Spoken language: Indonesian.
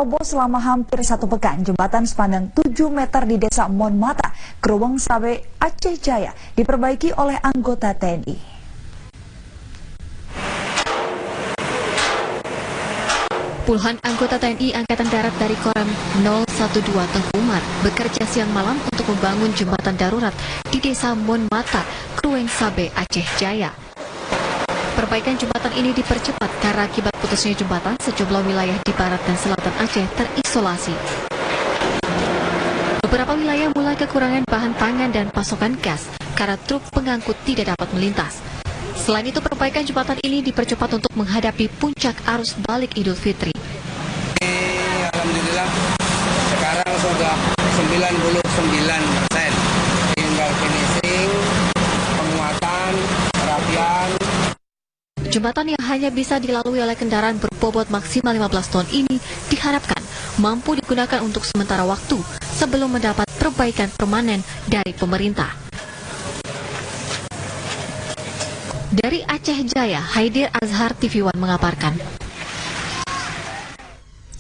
roboh selama hampir 1 pekan. Jembatan sepanjang 7 meter di Desa Monmata, Kreweng Sabe, Aceh Jaya diperbaiki oleh anggota TNI. Puluhan anggota TNI Angkatan Darat dari Korem 012 Tengku Umar bekerja siang malam untuk membangun jembatan darurat di Desa Monmata, Kreweng Sabe, Aceh Jaya. Perbaikan jembatan ini dipercepat karena akibat putusnya jembatan, sejumlah wilayah di barat dan selatan Aceh terisolasi. Beberapa wilayah mulai kekurangan bahan pangan dan pasokan gas karena truk pengangkut tidak dapat melintas. Selain itu, perbaikan jembatan ini dipercepat untuk menghadapi puncak arus balik Idul Fitri. Alhamdulillah, sekarang sudah 99%. Tinggal finishing, penguatan, perapian. Jembatan yang hanya bisa dilalui oleh kendaraan berbobot maksimal 15 ton ini diharapkan mampu digunakan untuk sementara waktu sebelum mendapat perbaikan permanen dari pemerintah. Dari Aceh Jaya, Haidir Azhar TV One mengabarkan.